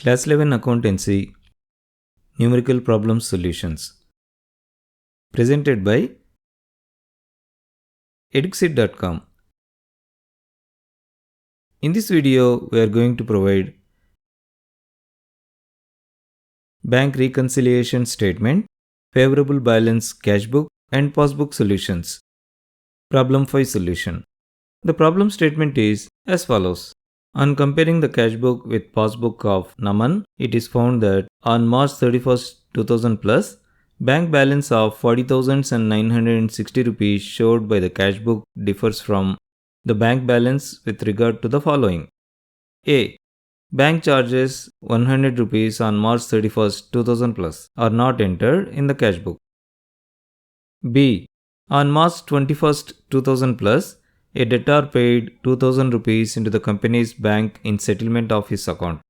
Class 11 Accountancy Numerical Problem Solutions, presented by Eduxir.com. In this video, we are going to provide bank reconciliation statement, favorable balance cash book, and passbook solutions. Problem 5 solution. The problem statement is as follows. On comparing the cash book with passbook of Naman, it is found that on March 31st, 2000 plus, bank balance of 40,960 rupees showed by the cash book differs from the bank balance with regard to the following. A. Bank charges 100 rupees on March 31st, 2000 plus are not entered in the cash book. B. On March 21st, 2000 plus, a debtor paid 2000 rupees into the company's bank in settlement of his account,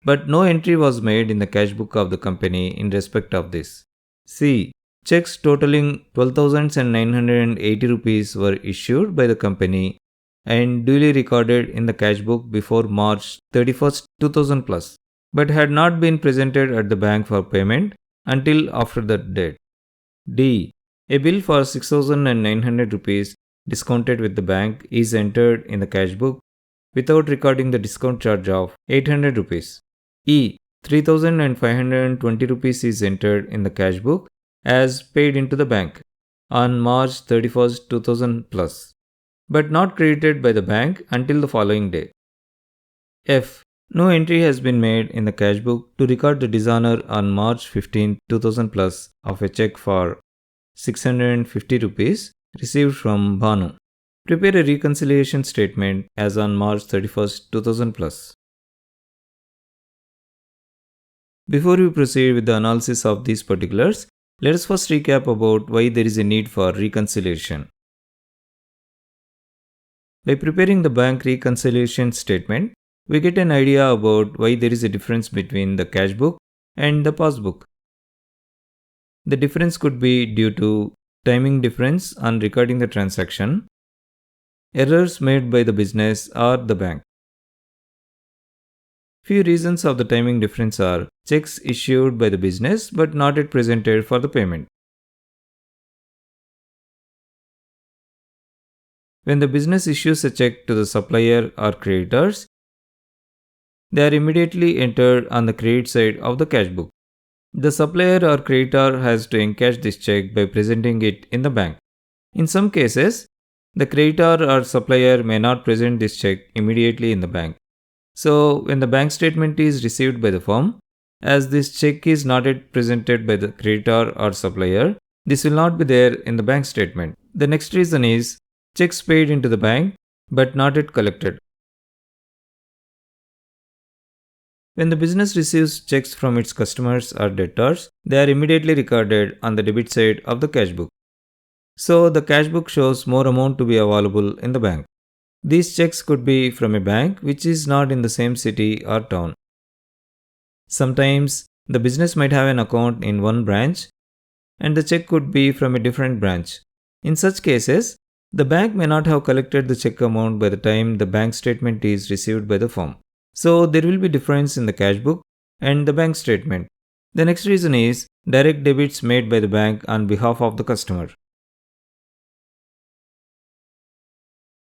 but no entry was made in the cash book of the company in respect of this. C. Cheques totaling 12,980 rupees were issued by the company and duly recorded in the cash book before March 31st, 2000 plus, but had not been presented at the bank for payment until after that date. D. A bill for 6,900 rupees discounted with the bank is entered in the cash book without recording the discount charge of 800 rupees. E. 3,520 rupees is entered in the cash book as paid into the bank on March 31st, 2000 plus, but not credited by the bank until the following day. F. No entry has been made in the cash book to record the dishonor on March 15, 2000 plus of a check for 650 rupees received from Bhanu. Prepare a reconciliation statement as on March 31st, 2000 plus. Before we proceed with the analysis of these particulars, let us first recap about why there is a need for reconciliation. By preparing the bank reconciliation statement, we get an idea about why there is a difference between the cash book and the passbook. The difference could be due to timing difference on recording the transaction, errors made by the business or the bank. Few reasons of the timing difference are checks issued by the business but not yet presented for the payment. When the business issues a check to the supplier or creditors, they are immediately entered on the credit side of the cash book. The supplier or creditor has to encash this check by presenting it in the bank. In some cases, the creditor or supplier may not present this check immediately in the bank. So, when the bank statement is received by the firm, as this check is not yet presented by the creditor or supplier, this will not be there in the bank statement. The next reason is checks paid into the bank but not yet collected. When the business receives checks from its customers or debtors, they are immediately recorded on the debit side of the cash book. So, the cash book shows more amount to be available in the bank. These checks could be from a bank which is not in the same city or town. Sometimes, the business might have an account in one branch and the check could be from a different branch. In such cases, the bank may not have collected the check amount by the time the bank statement is received by the firm. So, there will be difference in the cash book and the bank statement. The next reason is direct debits made by the bank on behalf of the customer.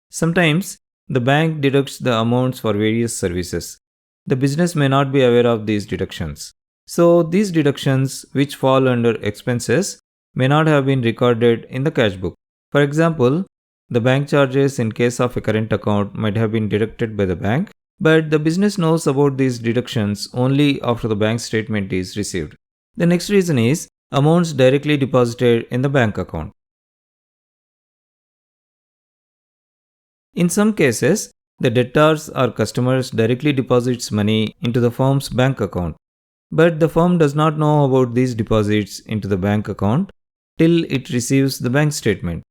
Sometimes, the bank deducts the amounts for various services. The business may not be aware of these deductions. So, these deductions, which fall under expenses, may not have been recorded in the cash book. For example, the bank charges in case of a current account might have been deducted by the bank, but the business knows about these deductions only after the bank statement is received. The next reason is amounts directly deposited in the bank account. In some cases, the debtors or customers directly deposits money into the firm's bank account, but the firm does not know about these deposits into the bank account till it receives the bank statement.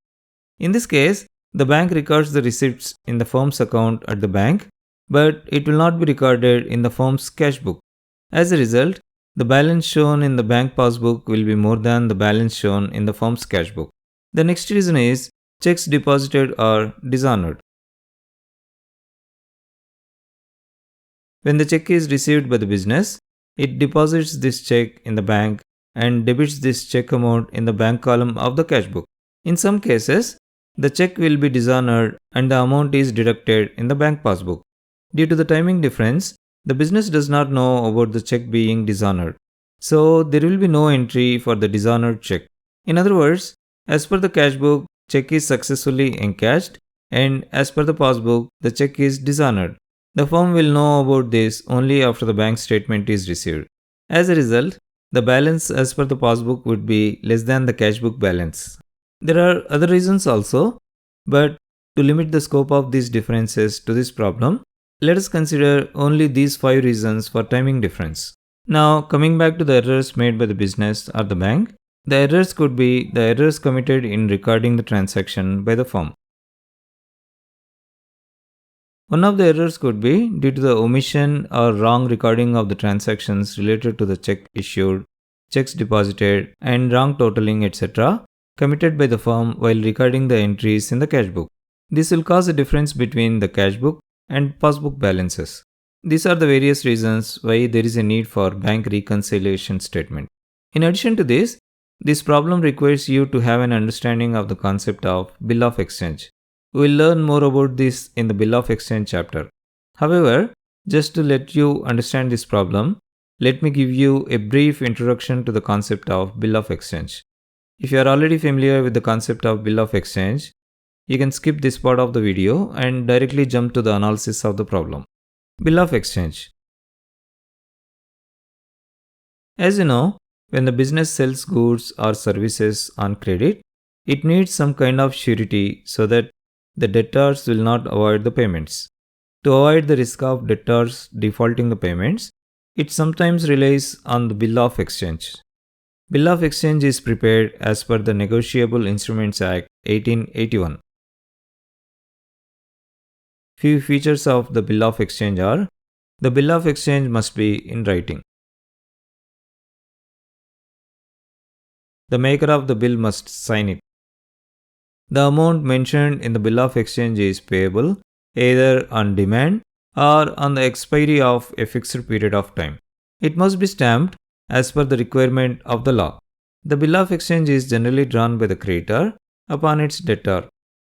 In this case, the bank records the receipts in the firm's account at the bank, but it will not be recorded in the firm's cash book. As a result, the balance shown in the bank passbook will be more than the balance shown in the firm's cash book. The next reason is checks deposited are dishonored. When the check is received by the business, it deposits this check in the bank and debits this check amount in the bank column of the cash book. In some cases, the check will be dishonored and the amount is deducted in the bank passbook. Due to the timing difference, the business does not know about the check being dishonored. So there will be no entry for the dishonored check. In other words, as per the cash book, check is successfully encashed, and as per the passbook, the check is dishonored. The firm will know about this only after the bank statement is received. As a result, the balance as per the passbook would be less than the cash book balance. There are other reasons also, but to limit the scope of these differences to this problem, let us consider only these 5 reasons for timing difference. Now, coming back to the errors made by the business or the bank, the errors could be the errors committed in recording the transaction by the firm. One of the errors could be due to the omission or wrong recording of the transactions related to the check issued, checks deposited, and wrong totaling, etc., committed by the firm while recording the entries in the cash book. This will cause a difference between the cash book and passbook balances. These are the various reasons why there is a need for bank reconciliation statement. In addition to this problem requires you to have an understanding of the concept of bill of exchange. We will learn more about this in the bill of exchange chapter. However, just to let you understand this problem, let me give you a brief introduction to the concept of bill of exchange. If you are already familiar with the concept of bill of exchange, you can skip this part of the video and directly jump to the analysis of the problem. Bill of exchange. As you know, when the business sells goods or services on credit, it needs some kind of surety so that the debtors will not avoid the payments. To avoid the risk of debtors defaulting the payments, it sometimes relies on the bill of exchange. Bill of exchange is prepared as per the Negotiable Instruments Act 1881. Few features of the bill of exchange are: the bill of exchange must be in writing. The maker of the bill must sign it. The amount mentioned in the bill of exchange is payable either on demand or on the expiry of a fixed period of time. It must be stamped as per the requirement of the law. The bill of exchange is generally drawn by the creditor upon its debtor.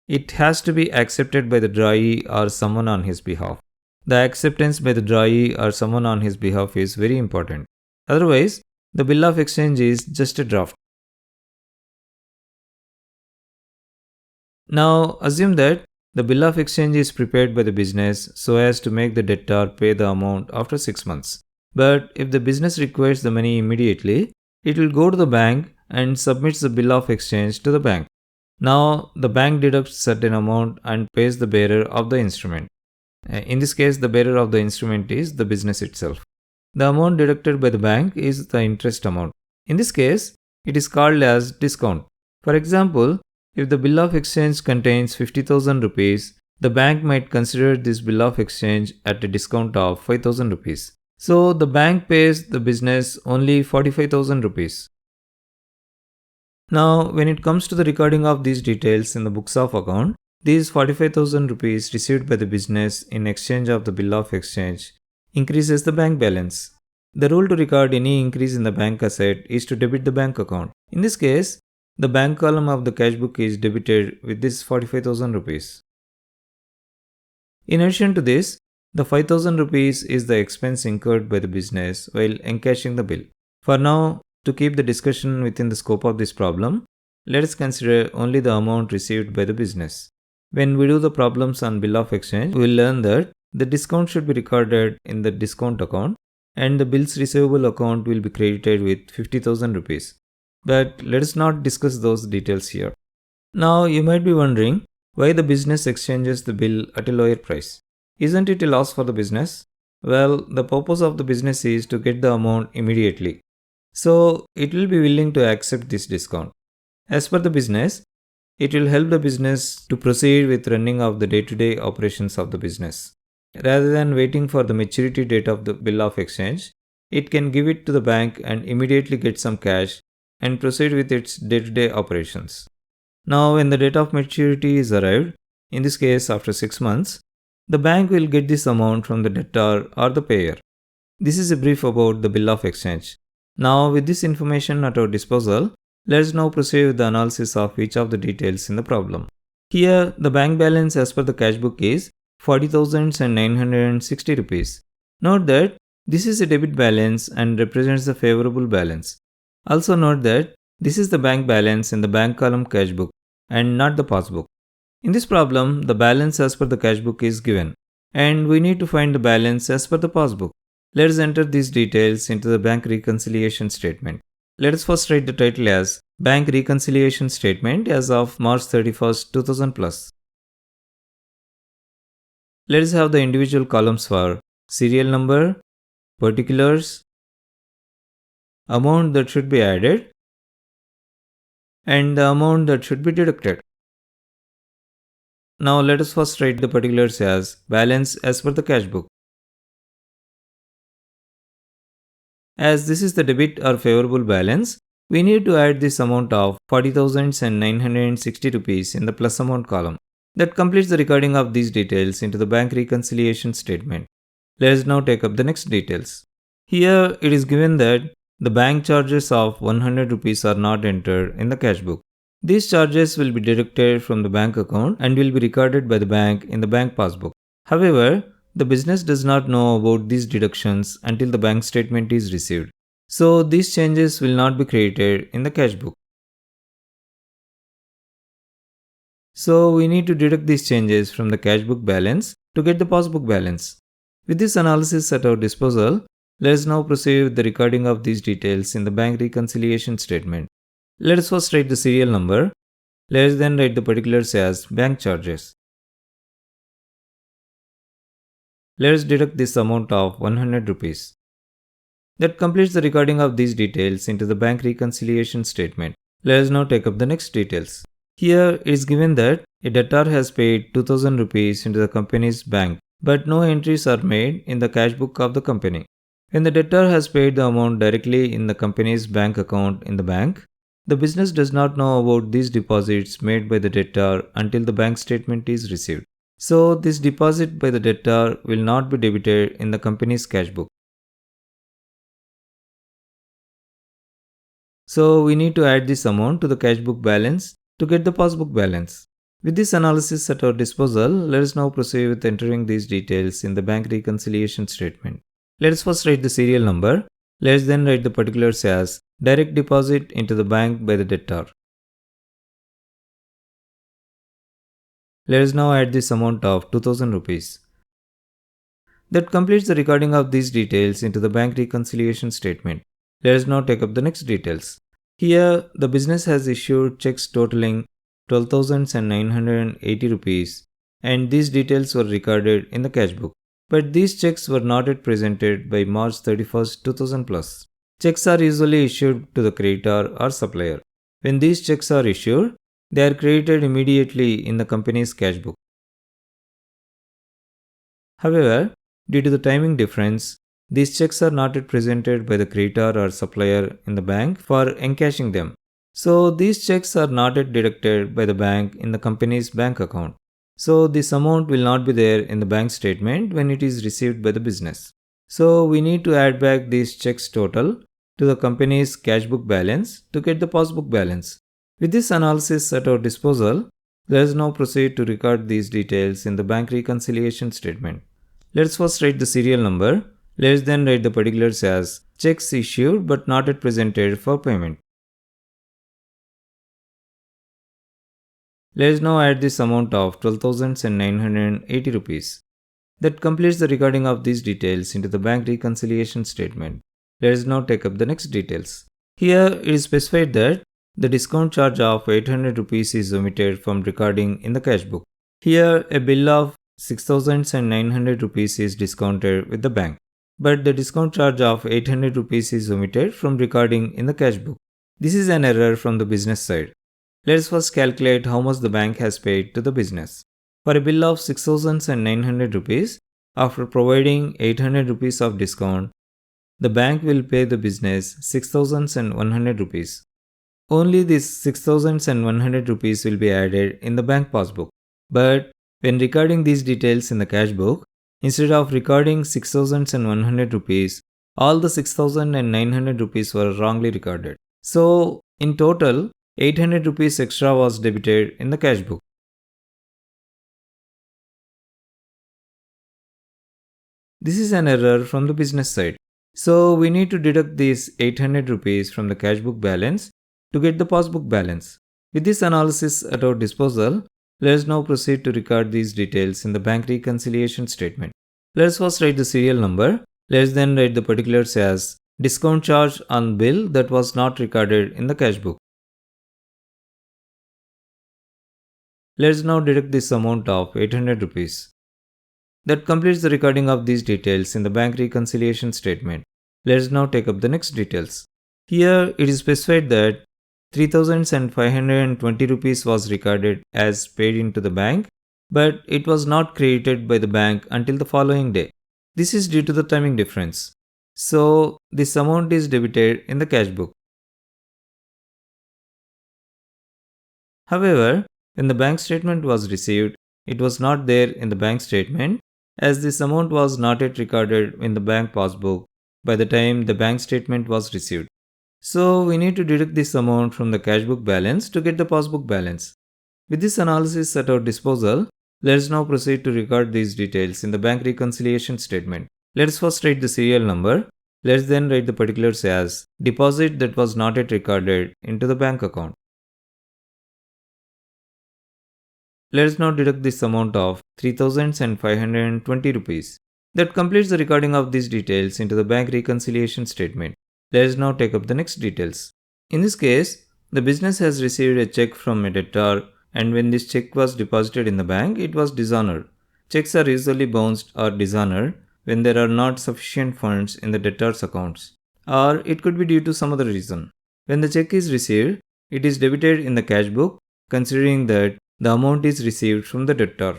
It has to be accepted by the drawee or someone on his behalf. The acceptance by the drawee or someone on his behalf is very important. Otherwise, the bill of exchange is just a draft. Now, assume that the bill of exchange is prepared by the business so as to make the debtor pay the amount after 6 months. But if the business requires the money immediately, it will go to the bank and submits the bill of exchange to the bank. Now, the bank deducts certain amount and pays the bearer of the instrument. In this case, the bearer of the instrument is the business itself. The amount deducted by the bank is the interest amount. In this case, it is called as discount. For example, if the bill of exchange contains 50,000 rupees, the bank might consider this bill of exchange at a discount of 5,000 rupees. So, the bank pays the business only 45,000 rupees. Now, when it comes to the recording of these details in the books of account, these 45,000 rupees received by the business in exchange of the bill of exchange increases the bank balance. The rule to record any increase in the bank asset is to debit the bank account. In this case, the bank column of the cash book is debited with this 45,000 rupees. In addition to this, the 5,000 rupees is the expense incurred by the business while encashing the bill. For now, to keep the discussion within the scope of this problem, let us consider only the amount received by the business. When we do the problems on bill of exchange, we will learn that the discount should be recorded in the discount account and the bills receivable account will be credited with 50,000 rupees. But let us not discuss those details here. Now you might be wondering why the business exchanges the bill at a lower price. Isn't it a loss for the business? Well, the purpose of the business is to get the amount immediately. So it will be willing to accept this discount. As per the business, it will help the business to proceed with running of the day-to-day operations of the business. Rather than waiting for the maturity date of the bill of exchange, it can give it to the bank and immediately get some cash and proceed with its day-to-day operations. Now, when the date of maturity is arrived, in this case after 6 months, the bank will get this amount from the debtor or the payer. This is a brief about the bill of exchange. Now, with this information at our disposal, let's now proceed with the analysis of each of the details in the problem. Here, the bank balance as per the cash book is 40,960 rupees. Note that this is a debit balance and represents the favorable balance. Also note that this is the bank balance in the bank column cash book and not the passbook. In this problem, the balance as per the cash book is given and we need to find the balance as per the passbook. Let us enter these details into the bank reconciliation statement. Let us first write the title as Bank Reconciliation Statement as of March 31st, 2000 plus. Let us have the individual columns for serial number, particulars, amount that should be added, and the amount that should be deducted. Now let us first write the particulars as balance as per the cash book. As this is the debit or favorable balance, we need to add this amount of 40,960 rupees in the plus amount column. That completes the recording of these details into the bank reconciliation statement. Let us now take up the next details. Here it is given that the bank charges of 100 rupees are not entered in the cash book. These charges will be deducted from the bank account and will be recorded by the bank in the bank passbook. However, the business does not know about these deductions until the bank statement is received. So these changes will not be created in the cash book. So we need to deduct these changes from the cash book balance to get the passbook balance. With this analysis at our disposal, let us now proceed with the recording of these details in the bank reconciliation statement. Let us first write the serial number. Let us then write the particulars as bank charges. Let us deduct this amount of 100 rupees. That completes the recording of these details into the bank reconciliation statement. Let us now take up the next details. Here it is given that a debtor has paid 2000 rupees into the company's bank, but no entries are made in the cash book of the company. When the debtor has paid the amount directly in the company's bank account in the bank, the business does not know about these deposits made by the debtor until the bank statement is received. So this deposit by the debtor will not be debited in the company's cash book. So we need to add this amount to the cash book balance to get the passbook balance. With this analysis at our disposal, let us now proceed with entering these details in the bank reconciliation statement. Let us first write the serial number. Let us then write the particulars as direct deposit into the bank by the debtor. Let us now add this amount of 2000 rupees. That completes the recording of these details into the bank reconciliation statement. Let us now take up the next details. Here, the business has issued checks totaling 12,980 rupees and these details were recorded in the cash book. But these checks were not yet presented by March 31st, 2000 plus. Checks are usually issued to the creditor or supplier. When these checks are issued, they are credited immediately in the company's cash book. However, due to the timing difference, these checks are not yet presented by the creditor or supplier in the bank for encashing them. So these checks are not yet deducted by the bank in the company's bank account. So this amount will not be there in the bank statement when it is received by the business. So we need to add back these checks total to the company's cash book balance to get the passbook balance. With this analysis at our disposal, let us now proceed to record these details in the bank reconciliation statement. Let us first write the serial number. Let us then write the particulars as checks issued but not yet presented for payment. Let us now add this amount of 12,980 rupees. That completes the recording of these details into the bank reconciliation statement. Let us now take up the next details. Here it is specified that the discount charge of 800 rupees is omitted from recording in the cash book. Here a bill of 6,900 rupees is discounted with the bank, but the discount charge of 800 rupees is omitted from recording in the cash book. This is an error from the business side. Let us first calculate how much the bank has paid to the business. For a bill of 6,900 rupees, after providing 800 rupees of discount, the bank will pay the business 6,100 rupees. Only this 6,100 rupees will be added in the bank passbook. But When recording these details in the cash book, instead of recording 6,100 rupees, all the 6,900 rupees were wrongly recorded. So, in total, 800 rupees extra was debited in the cash book. This is an error from the business side. So, we need to deduct these 800 rupees from the cash book balance to get the passbook balance. With this analysis at our disposal, let us now proceed to record these details in the bank reconciliation statement. Let us first write the serial number. Let us then write the particulars as discount charge on bill that was not recorded in the cash book. Let us now deduct this amount of 800 rupees. That completes the recording of these details in the bank reconciliation statement. Let us now take up the next details. Here it is specified that 3,520 rupees was recorded as paid into the bank, but it was not credited by the bank until the following day. This is due to the timing difference. So, this amount is debited in the cash book. However, when the bank statement was received, it was not there in the bank statement as this amount was not yet recorded in the bank passbook by the time the bank statement was received. So, we need to deduct this amount from the cash book balance to get the passbook balance. With this analysis at our disposal, let us now proceed to record these details in the bank reconciliation statement. Let us first write the serial number. Let us then write the particulars as deposit that was not yet recorded into the bank account. Let us now deduct this amount of 3,520 rupees. That completes the recording of these details into the bank reconciliation statement. Let us now take up the next details. In this case, the business has received a check from a debtor, and when this check was deposited in the bank, it was dishonored. Checks are usually bounced or dishonored when there are not sufficient funds in the debtor's accounts, or it could be due to some other reason. When the check is received, it is debited in the cash book, considering that the amount is received from the debtor.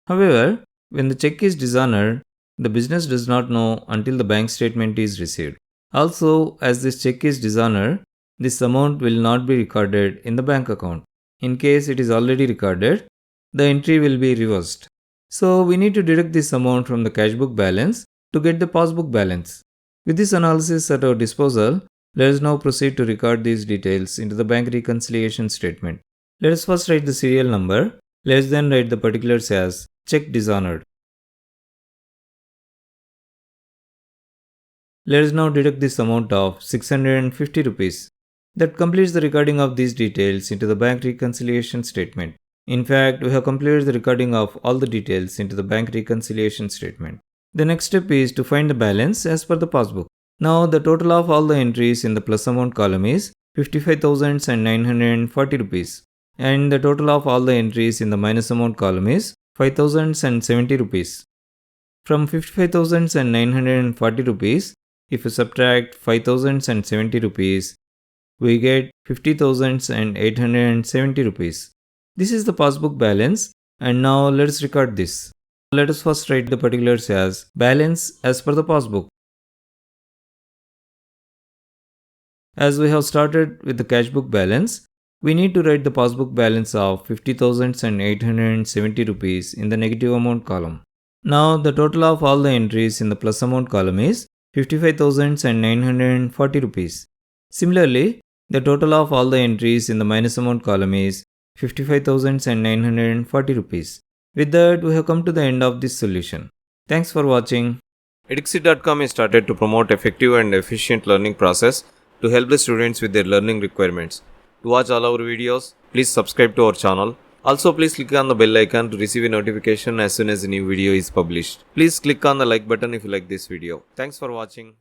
However, when the check is dishonored, the business does not know until the bank statement is received. Also, as this check is dishonored, this amount will not be recorded in the bank account. In case it is already recorded, the entry will be reversed. So, we need to deduct this amount from the cash book balance to get the passbook balance. With this analysis at our disposal, let us now proceed to record these details into the bank reconciliation statement. Let us first write the serial number. Let us then write the particulars as check dishonored. Let us now deduct this amount of 650 rupees. That completes the recording of these details into the bank reconciliation statement. In fact, we have completed the recording of all the details into the bank reconciliation statement. The next step is to find the balance as per the passbook. Now, the total of all the entries in the plus amount column is 55,940 rupees. And the total of all the entries in the minus amount column is 5,070 rupees. From 55,940 rupees, if we subtract 5,070 rupees, we get 50,870 rupees. This is the passbook balance, and now let us record this. Let us first write the particulars as balance as per the passbook. As we have started with the cash book balance, we need to write the passbook balance of 50,870 rupees in the negative amount column. Now, the total of all the entries in the plus amount column is 55,940 rupees. Similarly, the total of all the entries in the minus amount column is 55,940 rupees. With that, we have come to the end of this solution. Thanks for watching. Eduxir.com is started to promote effective and efficient learning process to help the students with their learning requirements. To watch all our videos, please subscribe to our channel. Also, please click on the bell icon to receive a notification as soon as a new video is published. Please click on the like button if you like this video. Thanks for watching.